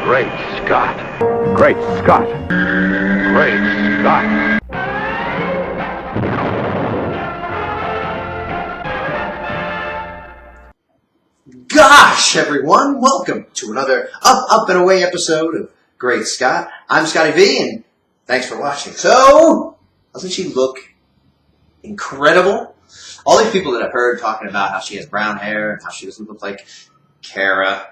Great Scott. Great Scott. Great Scott. Gosh, everyone, welcome to another Up and Away episode of Great Scott. I'm Scotty V, and thanks for watching. So, doesn't she look incredible? All these people that I've heard talking about how she has brown hair and how she doesn't look like Kara.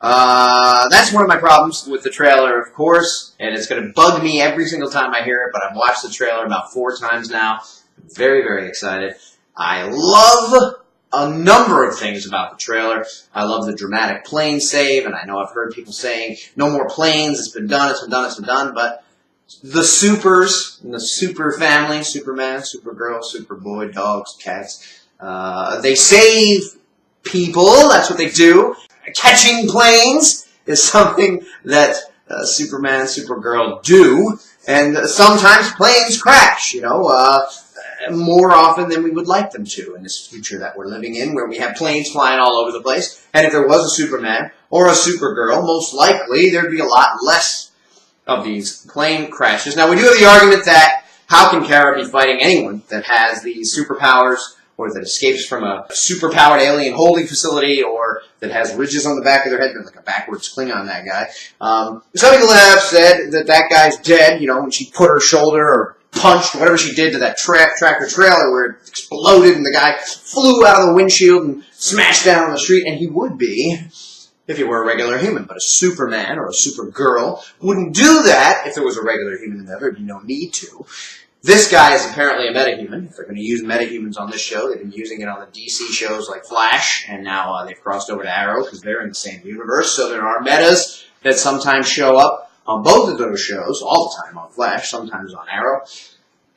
That's one of my problems with the trailer, of course, and it's going to bug me every single time I hear it, but I've watched the trailer about 4 times now. I'm very, very excited. I love a number of things about the trailer. I love the dramatic plane save, and I know I've heard people saying, no more planes, it's been done, it's been done, it's been done, but the supers, and the super family, Superman, Supergirl, Superboy, dogs, cats, they save people, that's what they do. Catching planes is something that Superman and Supergirl do, and sometimes planes crash, you know, more often than we would like them to in this future that we're living in, where we have planes flying all over the place. And if there was a Superman or a Supergirl, most likely there'd be a lot less of these plane crashes. Now, we do have the argument that how can Kara be fighting anyone that has these superpowers, or that escapes from a superpowered alien holding facility, or that has ridges on the back of their head, like a backwards Klingon, that guy. Some people have said that that guy's dead, you know, when she put her shoulder or punched, whatever she did to that tractor trailer where it exploded and the guy flew out of the windshield and smashed down on the street, and he would be if he were a regular human. But a Superman or a Supergirl wouldn't do that if there was a regular human in there. There'd be no need to. This guy is apparently a metahuman. If they're going to use metahumans on this show, they've been using it on the DC shows like Flash, and now they've crossed over to Arrow because they're in the same universe. So there are metas that sometimes show up on both of those shows, all the time on Flash, sometimes on Arrow.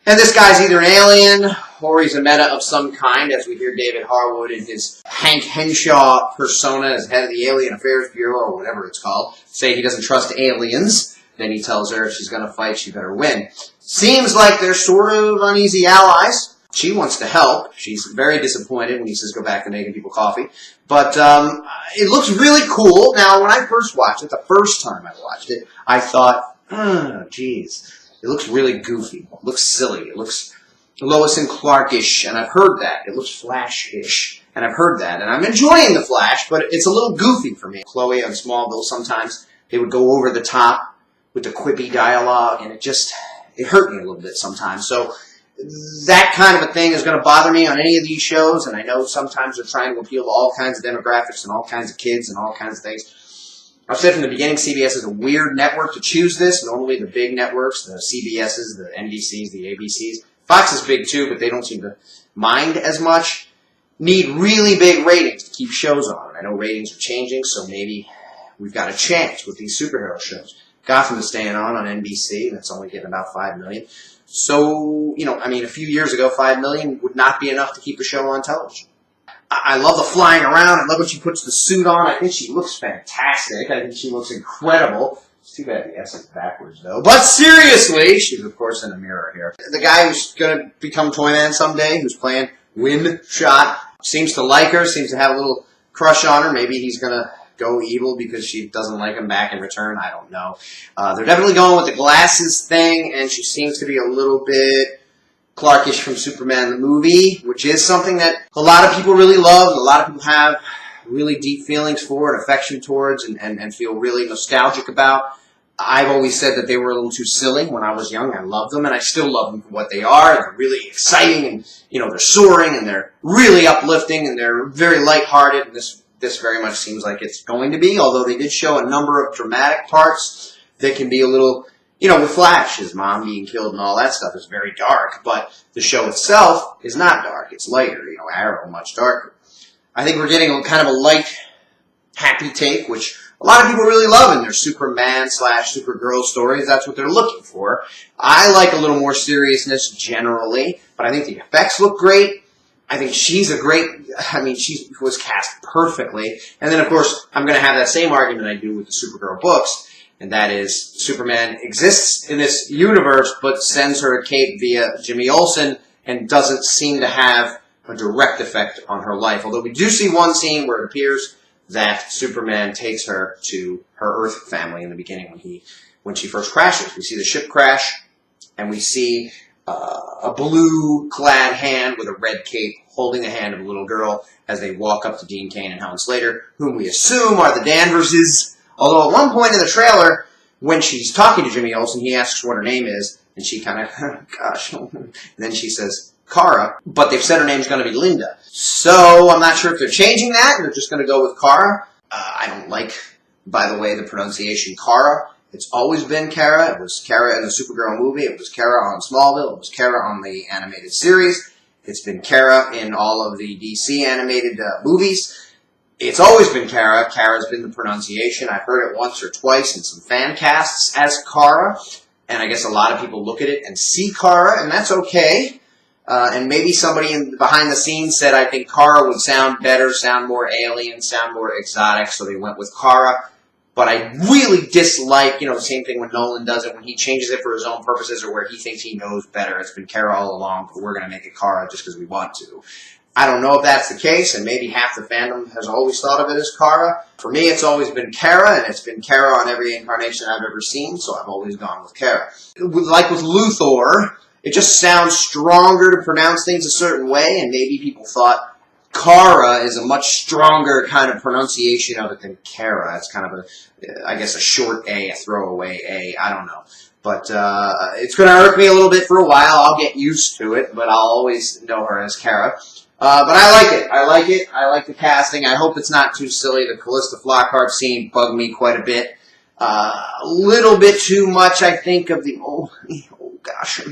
And this guy's either an alien or he's a meta of some kind, as we hear David Harwood in his Hank Henshaw persona as head of the Alien Affairs Bureau, or whatever it's called, say he doesn't trust aliens. Then he tells her if she's going to fight, she better win. Seems like they're sort of uneasy allies. She wants to help. She's very disappointed when he says go back to making people coffee. But it looks really cool. Now, when I first watched it, the first time I watched it, I thought, oh, geez. It looks really goofy. It looks silly. It looks Lois and Clark-ish, and I've heard that. It looks Flash-ish, and I've heard that. And I'm enjoying the Flash, but it's a little goofy for me. Chloe on Smallville, sometimes they would go over the top with the quippy dialogue, and it hurt me a little bit sometimes. So that kind of a thing is going to bother me on any of these shows, and I know sometimes they're trying to appeal to all kinds of demographics and all kinds of kids and all kinds of things. I've said from the beginning, CBS is a weird network to choose this. Normally the big networks, the CBSs, the NBCs, the ABCs, Fox is big too, but they don't seem to mind as much, need really big ratings to keep shows on. I know ratings are changing, so maybe we've got a chance with these superhero shows. Gotham is staying on NBC, and it's only getting about 5 million. So, you know, I mean, a few years ago, 5 million would not be enough to keep a show on television. I love the flying around. I love when she puts the suit on. I think she looks fantastic. I think she looks incredible. It's too bad the S is backwards, though. But seriously, she's, of course, in a mirror here. The guy who's going to become Toyman someday, who's playing Windshot, seems to like her, seems to have a little crush on her. Maybe he's going to go evil because she doesn't like him back in return. I don't know. They're definitely going with the glasses thing, and she seems to be a little bit Clark-ish from Superman the movie, which is something that a lot of people really love, and a lot of people have really deep feelings for and affection towards and feel really nostalgic about. I've always said that they were a little too silly when I was young. I loved them, and I still love them for what they are. They're really exciting, and, you know, they're soaring, and they're really uplifting, and they're very lighthearted, and this very much seems like it's going to be, although they did show a number of dramatic parts that can be a little, you know, with Flash, his mom being killed and all that stuff is very dark, but the show itself is not dark. It's lighter, you know, Arrow, much darker. I think we're getting a kind of a light, happy take, which a lot of people really love in their Superman/Supergirl stories. That's what they're looking for. I like a little more seriousness generally, but I think the effects look great. I think she's a great, I mean, she was cast perfectly. And then, of course, I'm going to have that same argument I do with the Supergirl books, and that is Superman exists in this universe, but sends her a cape via Jimmy Olsen and doesn't seem to have a direct effect on her life. Although we do see one scene where it appears that Superman takes her to her Earth family in the beginning when she first crashes. We see the ship crash, and we see a blue-clad hand with a red cape holding the hand of a little girl as they walk up to Dean Cain and Helen Slater, whom we assume are the Danverses. Although at one point in the trailer, when she's talking to Jimmy Olsen, he asks what her name is, and she kind of, gosh, and then she says, Kara, but they've said her name's going to be Linda. So I'm not sure if they're changing that, and they're just going to go with Kara. I don't like, by the way, the pronunciation Kara. It's always been Kara. It was Kara in the Supergirl movie. It was Kara on Smallville. It was Kara on the animated series. It's been Kara in all of the DC animated movies. It's always been Kara. Kara's been the pronunciation. I've heard it once or twice in some fan casts as Kara, and I guess a lot of people look at it and see Kara, and that's okay. And maybe somebody behind the scenes said, I think Kara would sound better, sound more alien, sound more exotic, so they went with Kara. But I really dislike, the same thing when Nolan does it, when he changes it for his own purposes or where he thinks he knows better. It's been Kara all along, but we're going to make it Kara just because we want to. I don't know if that's the case, and maybe half the fandom has always thought of it as Kara. For me, it's always been Kara, and it's been Kara on every incarnation I've ever seen, so I've always gone with Kara. Like with Luthor, it just sounds stronger to pronounce things a certain way, and maybe people thought Kara is a much stronger kind of pronunciation of it than Kara. It's kind of I guess a short A, a throwaway A. I don't know. But it's going to irk me a little bit for a while. I'll get used to it, but I'll always know her as Kara. But I like it. I like it. I like the casting. I hope it's not too silly. The Callista Flockhart scene bugged me quite a bit. A little bit too much, I think, of the... Oh gosh.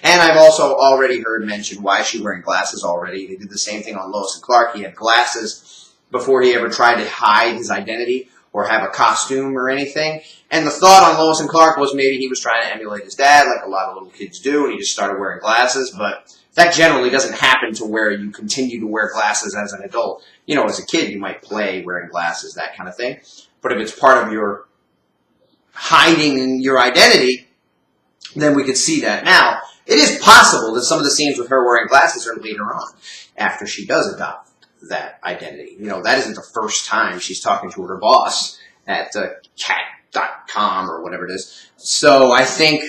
And I've also already heard mentioned, why is she wearing glasses already? They did the same thing on Lois and Clark. He had glasses before he ever tried to hide his identity or have a costume or anything. And the thought on Lois and Clark was maybe he was trying to emulate his dad, like a lot of little kids do, and he just started wearing glasses. But that generally doesn't happen to where you continue to wear glasses as an adult. As a kid, you might play wearing glasses, that kind of thing. But if it's part of your hiding your identity, then we could see that. Now, it is possible that some of the scenes with her wearing glasses are later on, after she does adopt that identity. That isn't the first time she's talking to her boss at cat.com or whatever it is. So I think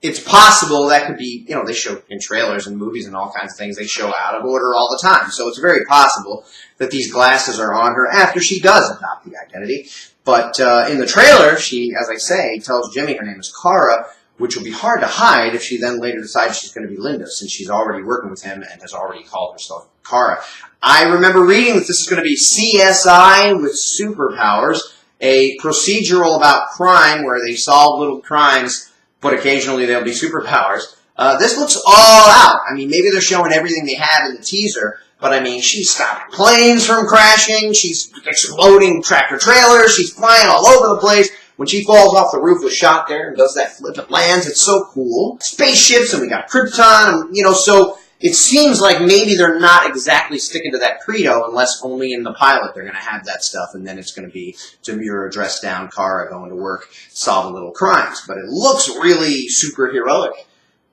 it's possible that could be, they show in trailers and movies and all kinds of things, they show out of order all the time. So it's very possible that these glasses are on her after she does adopt the identity. But in the trailer, she, as I say, tells Jimmy her name is Kara, which will be hard to hide if she then later decides she's going to be Linda, since she's already working with him and has already called herself Kara. I remember reading that this is going to be CSI with superpowers, a procedural about crime where they solve little crimes, but occasionally there'll be superpowers. This looks all out. I mean, maybe they're showing everything they had in the teaser, but I mean, she's stopping planes from crashing, she's exploding tractor trailers, she's flying all over the place. When she falls off the roof with shot there and does that flip and lands, it's so cool. Spaceships, and we got Krypton, and, so it seems like maybe they're not exactly sticking to that credo unless only in the pilot they're going to have that stuff, and then it's going to be Demure, dressed down, Kara going to work, solving little crimes. But it looks really super heroic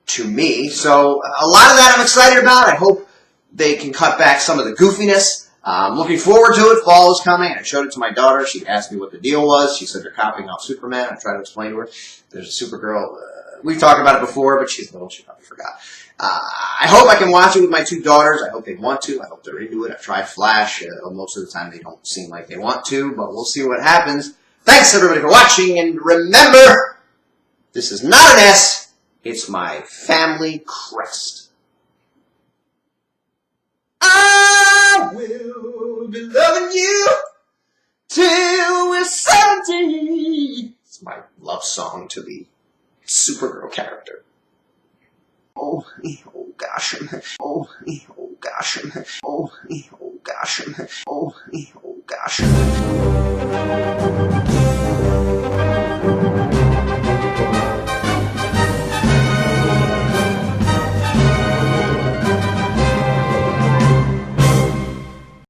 to me, so a lot of that I'm excited about. I hope they can cut back some of the goofiness. I'm looking forward to it. Fall is coming. I showed it to my daughter. She asked me what the deal was. She said they're copying off Superman. I tried to explain to her. There's a Supergirl. We've talked about it before, but she's little. She probably forgot. I hope I can watch it with my two daughters. I hope they want to. I hope they're into it. I've tried Flash. Most of the time they don't seem like they want to, but we'll see what happens. Thanks, everybody, for watching. And remember, this is not an S. It's my family crest. I will be loving you till we're 70. It's my love song to the Supergirl character. Oh gosh. Oh gosh. Oh gosh. Oh gosh.